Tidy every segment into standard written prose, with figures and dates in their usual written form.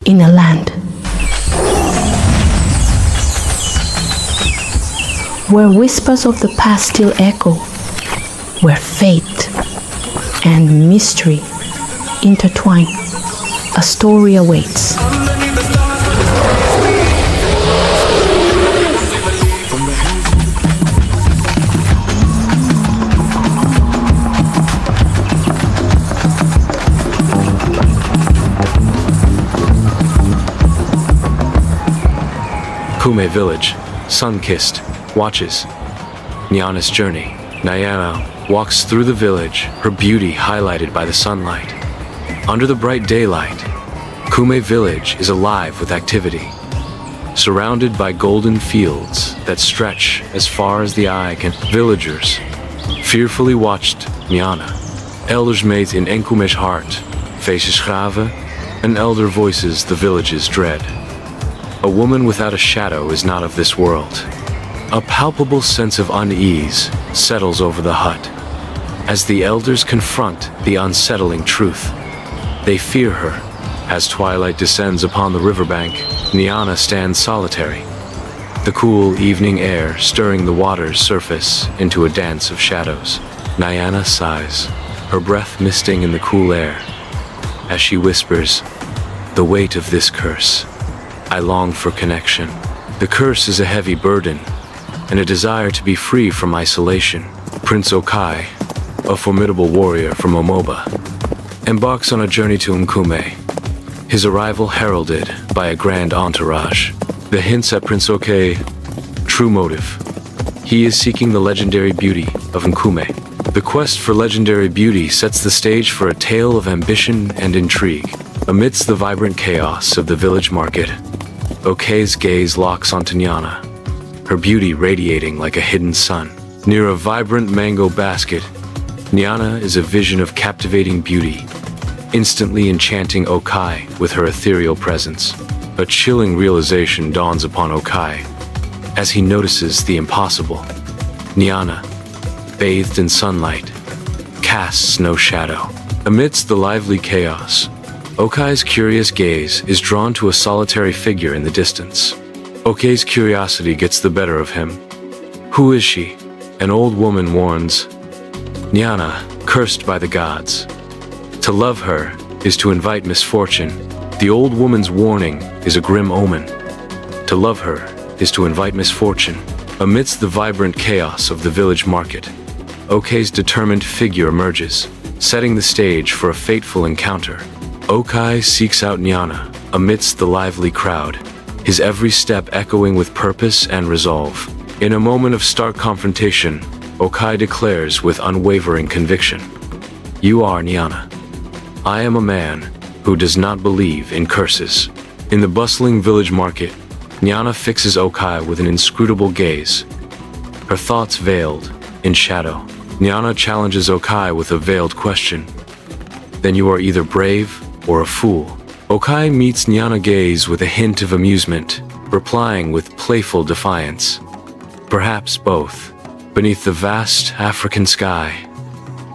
in a land where whispers of the past still echo, where fate and mystery intertwine, a story awaits. Kume village, sun-kissed, watches Nyana's journey. Nyana walks through the village, her beauty highlighted by the sunlight. Under the bright daylight, Kume village is alive with activity. Surrounded by golden fields that stretch as far as the eye can, villagers fearfully watched Nyana. Elders made in Enkume's heart, faces graven, and elder voices the village's dread. A woman without a shadow is not of this world. A palpable sense of unease settles over the hut. As the elders confront the unsettling truth, they fear her. As twilight descends upon the riverbank, Nyana stands solitary. The cool evening air stirring the water's surface into a dance of shadows. Nyana sighs, her breath misting in the cool air. As she whispers, "The weight of this curse. I long for connection." The curse is a heavy burden, and a desire to be free from isolation. Prince Okai, a formidable warrior from Omoba, embarks on a journey to Nkume, his arrival heralded by a grand entourage. The hints at Prince Okai's true motive. He is seeking the legendary beauty of Nkume. The quest for legendary beauty sets the stage for a tale of ambition and intrigue. Amidst the vibrant chaos of the village market, Okai's gaze locks onto Nyana, her beauty radiating like a hidden sun. Near a vibrant mango basket, Nyana is a vision of captivating beauty, instantly enchanting Okai with her ethereal presence. A chilling realization dawns upon Okai as he notices the impossible. Nyana, bathed in sunlight, casts no shadow. Amidst the lively chaos, Okai's curious gaze is drawn to a solitary figure in the distance. Okai's curiosity gets the better of him. Who is she? An old woman warns. Nyana, cursed by the gods. To love her is to invite misfortune. The old woman's warning is a grim omen. To love her is to invite misfortune. Amidst the vibrant chaos of the village market, Okai's determined figure emerges, setting the stage for a fateful encounter. Okai seeks out Nyana amidst the lively crowd, his every step echoing with purpose and resolve. In a moment of stark confrontation, Okai declares with unwavering conviction, "You are Nyana. I am a man who does not believe in curses." In the bustling village market, Nyana fixes Okai with an inscrutable gaze, her thoughts veiled in shadow. Nyana challenges Okai with a veiled question. "Then you are either brave or a fool." Okai meets Nyana's gaze with a hint of amusement, replying with playful defiance. "Perhaps both." Beneath the vast African sky,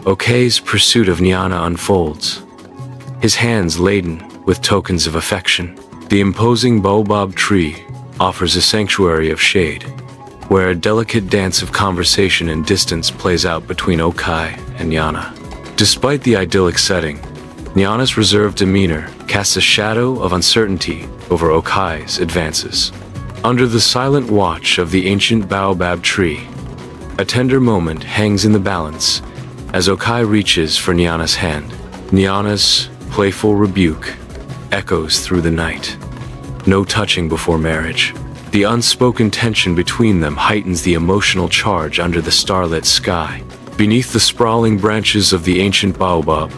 Okai's pursuit of Nyana unfolds, his hands laden with tokens of affection. The imposing baobab tree offers a sanctuary of shade, where a delicate dance of conversation and distance plays out between Okai and Nyana. Despite the idyllic setting, Nyana's reserved demeanor casts a shadow of uncertainty over Okai's advances. Under the silent watch of the ancient baobab tree, a tender moment hangs in the balance as Okai reaches for Nyana's hand. Nyana's playful rebuke echoes through the night. No touching before marriage. The unspoken tension between them heightens the emotional charge under the starlit sky. Beneath the sprawling branches of the ancient baobab,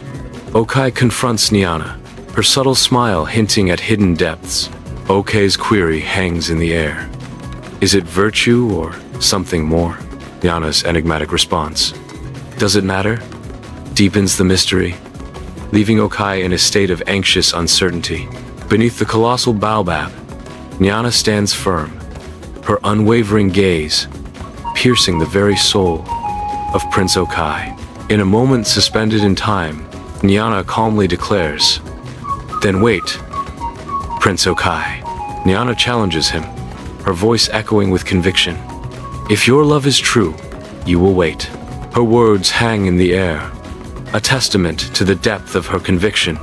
Okai confronts Nyana, her subtle smile hinting at hidden depths. Okai's query hangs in the air. Is it virtue or something more? Nyana's enigmatic response, "Does it matter?" deepens the mystery, leaving Okai in a state of anxious uncertainty. Beneath the colossal baobab, Nyana stands firm, her unwavering gaze piercing the very soul of Prince Okai. In a moment suspended in time, Nyana calmly declares, "Then wait. Prince Okai. Nyana challenges him, her voice echoing with conviction. If your love is true, you will wait. Her words hang in the air, a testament to the depth of her conviction,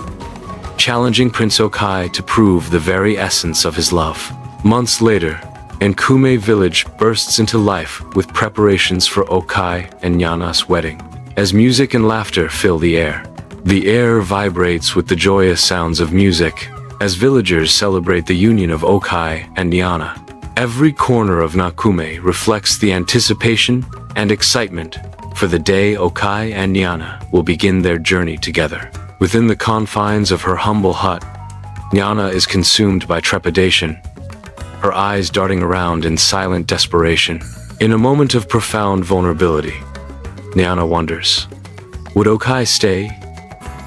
challenging Prince Okai to prove the very essence of his love. Months later, Nkume village bursts into life with preparations for Okai and Nyana's wedding. As music and laughter fill the air vibrates with the joyous sounds of music as villagers celebrate the union of Okai and Nyana. Every corner of Nkume reflects the anticipation and excitement for the day Okai and Nyana will begin their journey together. Within the confines of her humble hut, Nyana is consumed by trepidation, her eyes darting around in silent desperation. In a moment of profound vulnerability, Nyana wonders, would Okai stay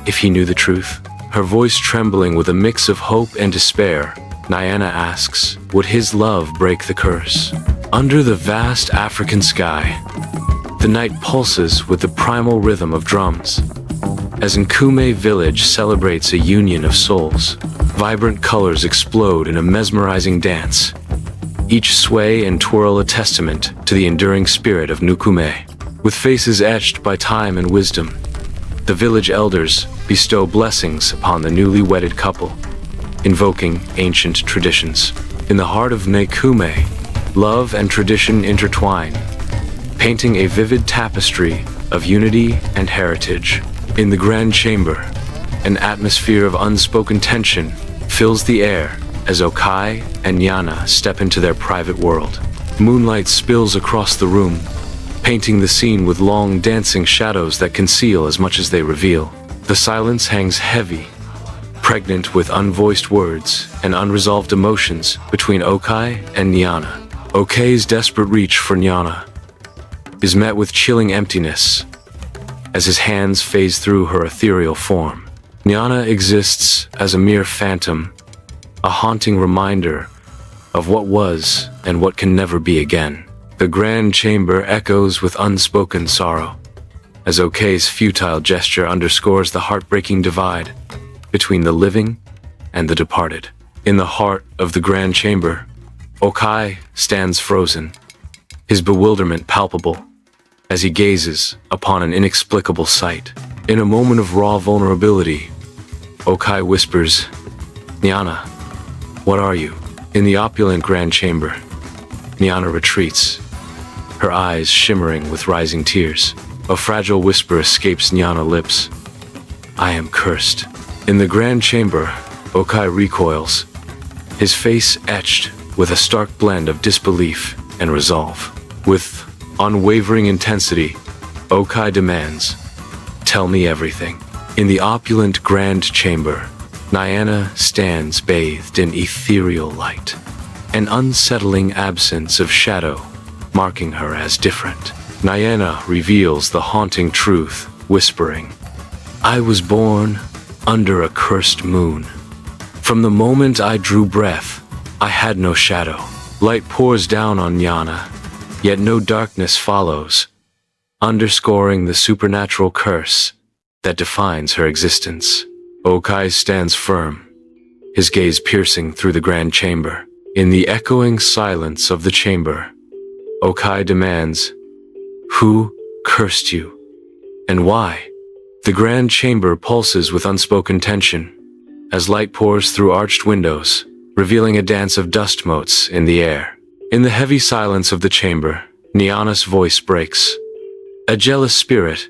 if he knew the truth? Her voice trembling with a mix of hope and despair, Nyana asks, would his love break the curse? Under the vast African sky, the night pulses with the primal rhythm of drums. As Nkume village celebrates a union of souls, vibrant colors explode in a mesmerizing dance, each sway and twirl a testament to the enduring spirit of Nkume. With faces etched by time and wisdom, the village elders bestow blessings upon the newly wedded couple, invoking ancient traditions. In the heart of Nkume, love and tradition intertwine, painting a vivid tapestry of unity and heritage. In the grand chamber, an atmosphere of unspoken tension fills the air as Okai and Nyana step into their private world. Moonlight spills across the room, painting the scene with long dancing shadows that conceal as much as they reveal. The silence hangs heavy, pregnant with unvoiced words and unresolved emotions between Okai and Nyana. Okai's desperate reach for Nyana is met with chilling emptiness as his hands phase through her ethereal form. Nyana exists as a mere phantom, a haunting reminder of what was and what can never be again. The grand chamber echoes with unspoken sorrow, as Okai's futile gesture underscores the heartbreaking divide between the living and the departed. In the heart of the grand chamber, Okai stands frozen, his bewilderment palpable as he gazes upon an inexplicable sight. In a moment of raw vulnerability, Okai whispers, Nyana, what are you? In the opulent grand chamber, Nyana retreats, her eyes shimmering with rising tears. A fragile whisper escapes Nyana's lips. I am cursed. In the grand chamber, Okai recoils, his face etched with a stark blend of disbelief and resolve. With unwavering intensity, Okai demands, tell me everything. In the opulent grand chamber, Nyana stands bathed in ethereal light, an unsettling absence of shadow marking her as different. Nyana reveals the haunting truth, whispering, I was born under a cursed moon. From the moment I drew breath, I had no shadow. Light pours down on Nyana, yet no darkness follows, underscoring the supernatural curse that defines her existence. Okai stands firm, his gaze piercing through the grand chamber. In the echoing silence of the chamber, Okai demands, who cursed you, and why? The grand chamber pulses with unspoken tension, as light pours through arched windows, revealing a dance of dust motes in the air. In the heavy silence of the chamber, Nyana's voice breaks. A jealous spirit,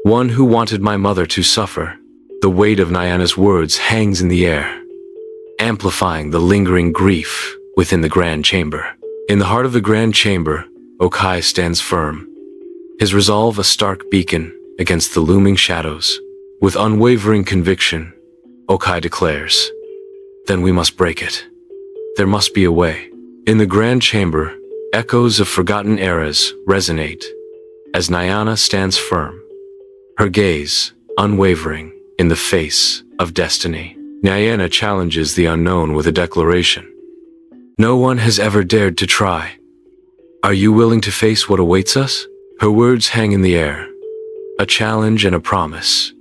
one who wanted my mother to suffer. The weight of Nyana's words hangs in the air, amplifying the lingering grief within the grand chamber. In the heart of the grand chamber, Okai stands firm, his resolve a stark beacon against the looming shadows. With unwavering conviction, Okai declares, then we must break it. There must be a way. In the grand chamber, echoes of forgotten eras resonate as Nyana stands firm, her gaze unwavering in the face of destiny. Nyana challenges the unknown with a declaration. No one has ever dared to try. Are you willing to face what awaits us? Her words hang in the air, a challenge and a promise,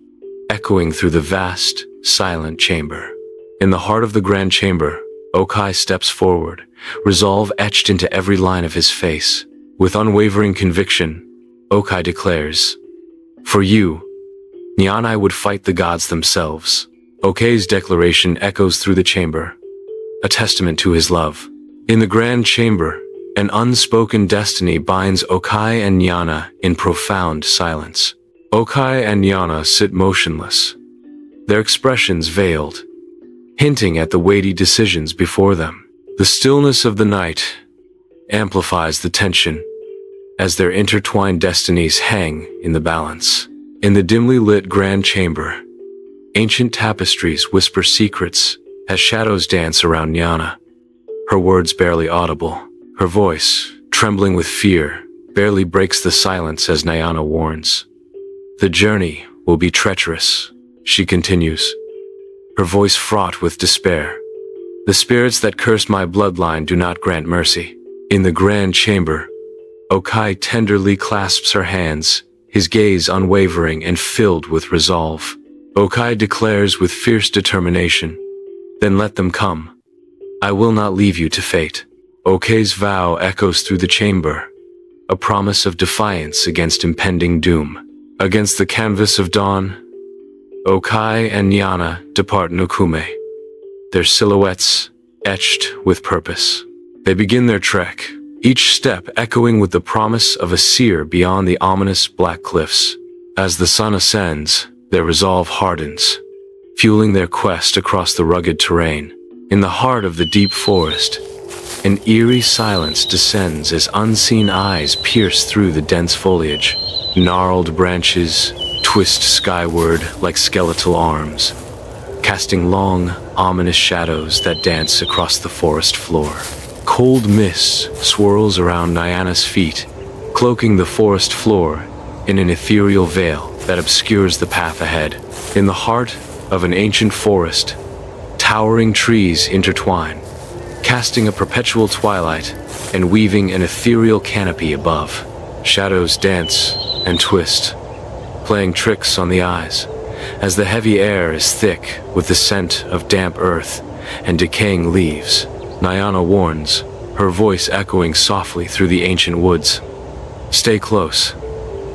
echoing through the vast, silent chamber. In the heart of the grand chamber, Okai steps forward, resolve etched into every line of his face. With unwavering conviction, Okai declares, "For you, Nyanai would fight the gods themselves." Okai's declaration echoes through the chamber, a testament to his love. In the grand chamber, an unspoken destiny binds Okai and Nyana in profound silence. Okai and Nyana sit motionless, their expressions veiled, hinting at the weighty decisions before them. The stillness of the night amplifies the tension as their intertwined destinies hang in the balance. In the dimly lit grand chamber, ancient tapestries whisper secrets as shadows dance around Nyana. Her words barely audible, her voice, trembling with fear, barely breaks the silence as Nyana warns. "The journey will be treacherous," she continues, her voice fraught with despair. "The spirits that cursed my bloodline do not grant mercy." In the grand chamber, Okai tenderly clasps her hands, his gaze unwavering and filled with resolve. Okai declares with fierce determination, "Then let them come. I will not leave you to fate." Okai's vow echoes through the chamber, a promise of defiance against impending doom. Against the canvas of dawn, Okai and Nyana depart Nukume, their silhouettes etched with purpose. They begin their trek, each step echoing with the promise of a seer beyond the ominous black cliffs. As the sun ascends, their resolve hardens, fueling their quest across the rugged terrain. In the heart of the deep forest, an eerie silence descends as unseen eyes pierce through the dense foliage. Gnarled branches twist skyward like skeletal arms, casting long, ominous shadows that dance across the forest floor. Cold mist swirls around Nyana's feet, cloaking the forest floor in an ethereal veil that obscures the path ahead. In the heart of an ancient forest, towering trees intertwine, casting a perpetual twilight and weaving an ethereal canopy above. Shadows dance and twist, playing tricks on the eyes, as the heavy air is thick with the scent of damp earth and decaying leaves. Nyana warns, her voice echoing softly through the ancient woods. "Stay close.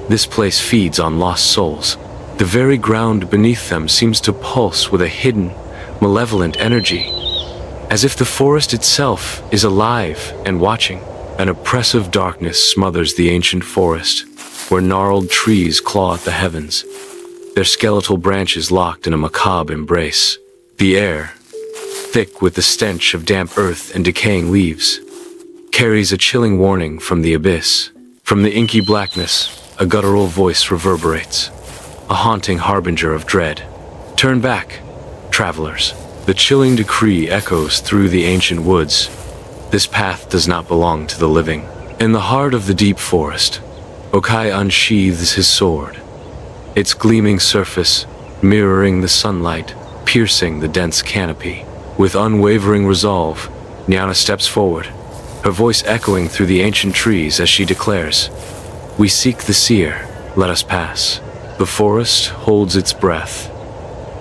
This place feeds on lost souls." The very ground beneath them seems to pulse with a hidden, malevolent energy, as if the forest itself is alive and watching. An oppressive darkness smothers the ancient forest, where gnarled trees claw at the heavens, their skeletal branches locked in a macabre embrace. The air, thick with the stench of damp earth and decaying leaves, carries a chilling warning from the abyss. From the inky blackness, a guttural voice reverberates, a haunting harbinger of dread. "Turn back, travelers." The chilling decree echoes through the ancient woods. This path does not belong to the living. In the heart of the deep forest, Okai unsheathes his sword, its gleaming surface mirroring the sunlight, piercing the dense canopy. With unwavering resolve, Nyana steps forward, her voice echoing through the ancient trees as she declares, "We seek the seer, let us pass." The forest holds its breath,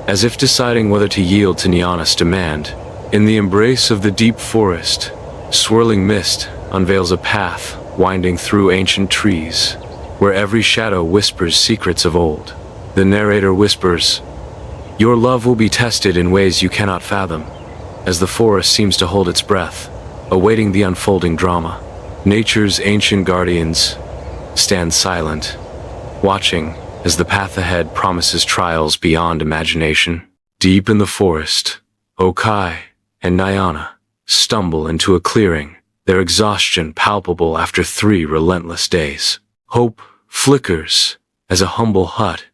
as if deciding whether to yield to Nyana's demand. In the embrace of the deep forest, swirling mist unveils a path winding through ancient trees, where every shadow whispers secrets of old. The narrator whispers, "Your love will be tested in ways you cannot fathom," as the forest seems to hold its breath, awaiting the unfolding drama. Nature's ancient guardians stand silent, watching as the path ahead promises trials beyond imagination. Deep in the forest, Okai and Nyana stumble into a clearing, their exhaustion palpable after 3 relentless days. Hope flickers as a humble hut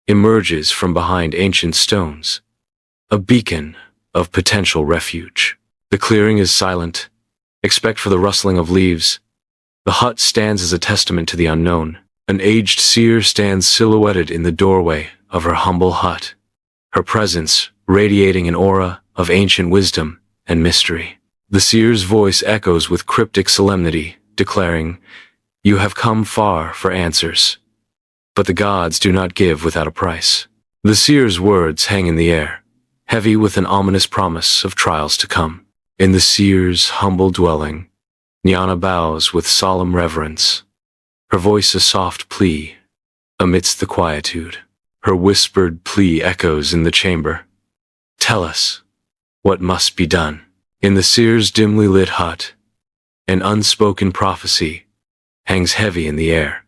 emerges from behind ancient stones, a beacon of potential refuge. The clearing is silent, except for the rustling of leaves. The hut stands as a testament to the unknown. An aged seer stands silhouetted in the doorway of her humble hut, her presence radiating an aura of ancient wisdom and mystery. The seer's voice echoes with cryptic solemnity, declaring, "You have come far for answers, but the gods do not give without a price." The seer's words hang in the air, heavy with an ominous promise of trials to come. In the seer's humble dwelling, Nyana bows with solemn reverence, her voice a soft plea amidst the quietude. Her whispered plea echoes in the chamber. Tell us what must be done. In the seer's dimly lit hut, an unspoken prophecy hangs heavy in the air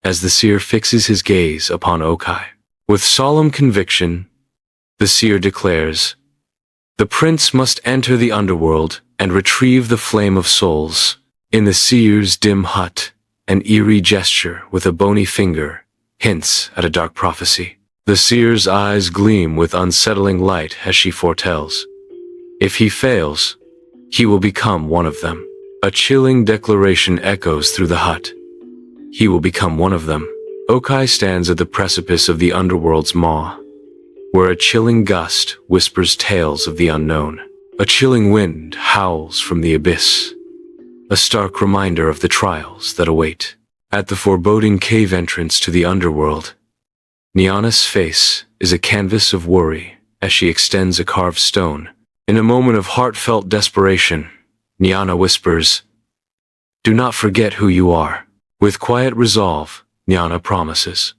as the seer fixes his gaze upon Okai. With solemn conviction, the seer declares, the prince must enter the underworld and retrieve the flame of souls. In the seer's dim hut, an eerie gesture with a bony finger hints at a dark prophecy. The seer's eyes gleam with unsettling light as she foretells. If he fails, he will become one of them. A chilling declaration echoes through the hut. He will become one of them. Okai stands at the precipice of the underworld's maw, where a chilling gust whispers tales of the unknown. A chilling wind howls from the abyss, a stark reminder of the trials that await. At the foreboding cave entrance to the underworld, Nyana's face is a canvas of worry as she extends a carved stone. In a moment of heartfelt desperation, Nyana whispers, do not forget who you are. With quiet resolve, Nyana promises,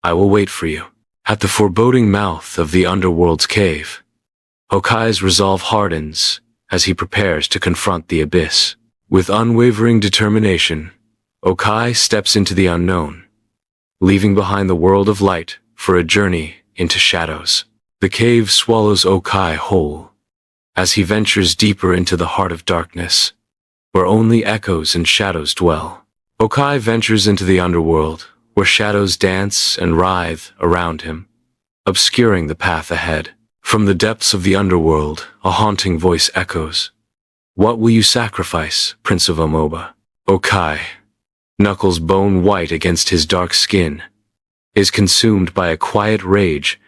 I will wait for you. At the foreboding mouth of the underworld's cave, Okai's resolve hardens as he prepares to confront the abyss. With unwavering determination, Okai steps into the unknown, leaving behind the world of light for a journey into shadows. The cave swallows Okai whole as he ventures deeper into the heart of darkness, where only echoes and shadows dwell. Okai ventures into the underworld, where shadows dance and writhe around him, obscuring the path ahead. From the depths of the underworld, a haunting voice echoes. What will you sacrifice, Prince of Omoba? Okai, knuckles bone white against his dark skin, is consumed by a quiet rage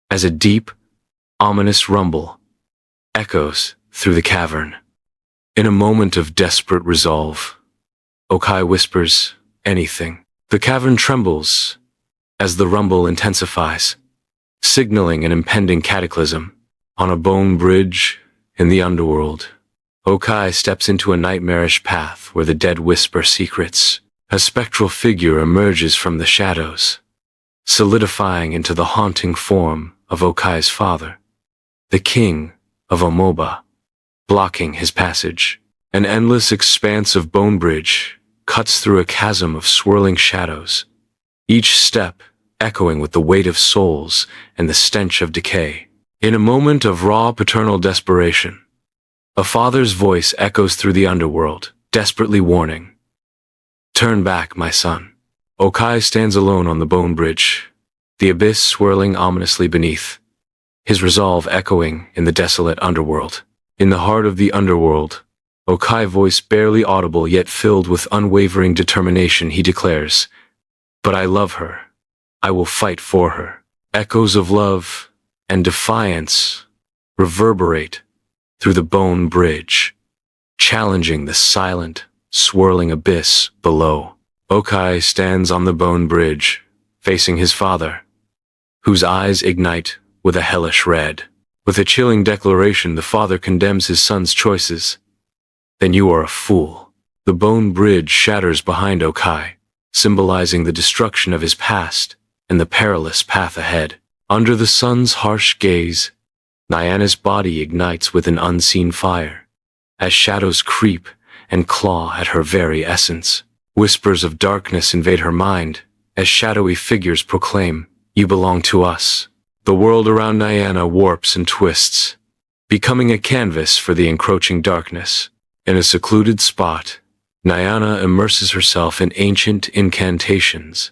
as a deep, ominous rumble echoes through the cavern. In a moment of desperate resolve, Okai whispers, anything. The cavern trembles as the rumble intensifies, signaling an impending cataclysm. On a bone bridge in the underworld, Okai steps into a nightmarish path where the dead whisper secrets. A spectral figure emerges from the shadows, solidifying into the haunting form of Okai's father, the king of Omoba, blocking his passage. An endless expanse of bone bridge cuts through a chasm of swirling shadows, each step echoing with the weight of souls and the stench of decay. In a moment of raw paternal desperation, a father's voice echoes through the underworld, desperately warning, turn back, my son. Okai stands alone on the bone bridge, the abyss swirling ominously beneath, his resolve echoing in the desolate underworld. In the heart of the underworld, Okai, voice barely audible yet filled with unwavering determination, he declares, but I love her. I will fight for her. Echoes of love and defiance reverberate through the bone bridge, challenging the silent, swirling abyss below. Okai stands on the bone bridge, facing his father, whose eyes ignite with a hellish red. With a chilling declaration, the father condemns his son's choices. Then you are a fool. The bone bridge shatters behind Okai, symbolizing the destruction of his past and the perilous path ahead. Under the sun's harsh gaze, Nyana's body ignites with an unseen fire, as shadows creep and claw at her very essence. Whispers of darkness invade her mind, as shadowy figures proclaim, you belong to us. The world around Nyana warps and twists, becoming a canvas for the encroaching darkness. In a secluded spot, Nyana immerses herself in ancient incantations,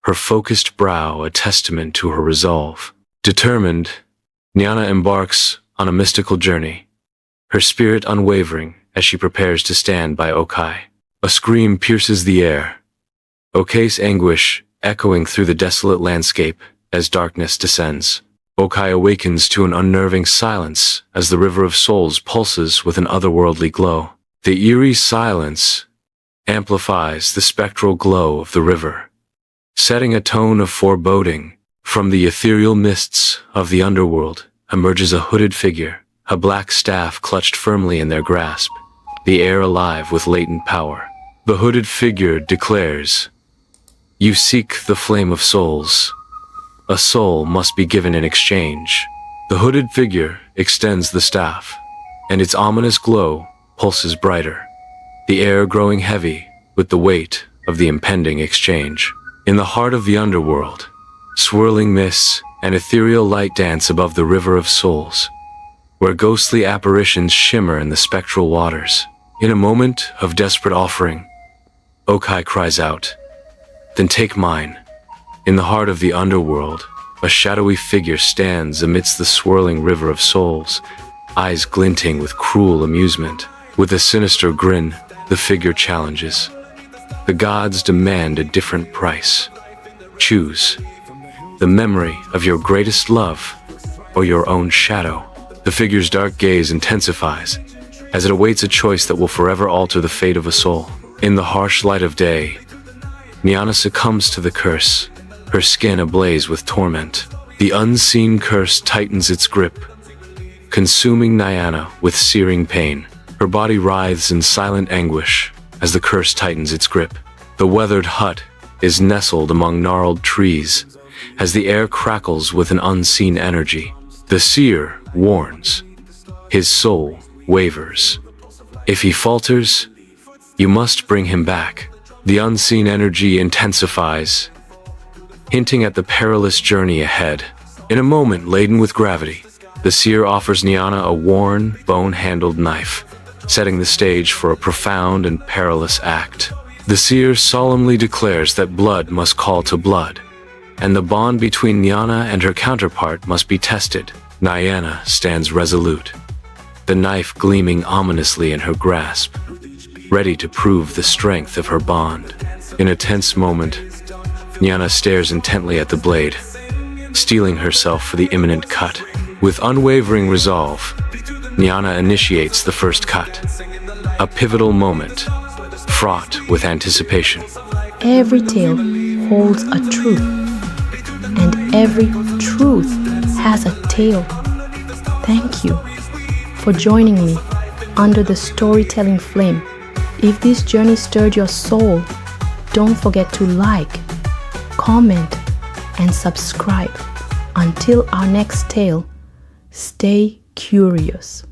her focused brow a testament to her resolve. Determined, Nyana embarks on a mystical journey, her spirit unwavering as she prepares to stand by Okai. A scream pierces the air, Okai's anguish echoing through the desolate landscape as darkness descends. Okai awakens to an unnerving silence as the river of souls pulses with an otherworldly glow. The eerie silence amplifies the spectral glow of the river, setting a tone of foreboding. From the ethereal mists of the underworld, emerges a hooded figure, a black staff clutched firmly in their grasp, the air alive with latent power. The hooded figure declares, "You seek the flame of souls. A soul must be given in exchange." The hooded figure extends the staff, and its ominous glow pulses brighter, the air growing heavy with the weight of the impending exchange. In the heart of the underworld, swirling mists and ethereal light dance above the river of souls, where ghostly apparitions shimmer in the spectral waters. In a moment of desperate offering, Okai cries out, "Then take mine." In the heart of the underworld, a shadowy figure stands amidst the swirling river of souls, eyes glinting with cruel amusement. With a sinister grin, the figure challenges. The gods demand a different price. Choose the memory of your greatest love or your own shadow. The figure's dark gaze intensifies as it awaits a choice that will forever alter the fate of a soul. In the harsh light of day, Nyana succumbs to the curse, her skin ablaze with torment. The unseen curse tightens its grip, consuming Nyana with searing pain. Her body writhes in silent anguish as the curse tightens its grip. The weathered hut is nestled among gnarled trees as the air crackles with an unseen energy. The seer warns. His soul wavers. If he falters, you must bring him back. The unseen energy intensifies, hinting at the perilous journey ahead. In a moment laden with gravity, the seer offers Nyana a worn, bone-handled knife, setting the stage for a profound and perilous act. The seer solemnly declares that blood must call to blood, and the bond between Nyana and her counterpart must be tested. Nyana stands resolute, the knife gleaming ominously in her grasp, ready to prove the strength of her bond. In a tense moment, Nyana stares intently at the blade, steeling herself for the imminent cut. With unwavering resolve, Nyana initiates the first cut, a pivotal moment, fraught with anticipation. Every tale holds a truth, and every truth has a tale. Thank you for joining me under the storytelling flame. If this journey stirred your soul, don't forget to like, comment, and subscribe. Until our next tale, stay curious.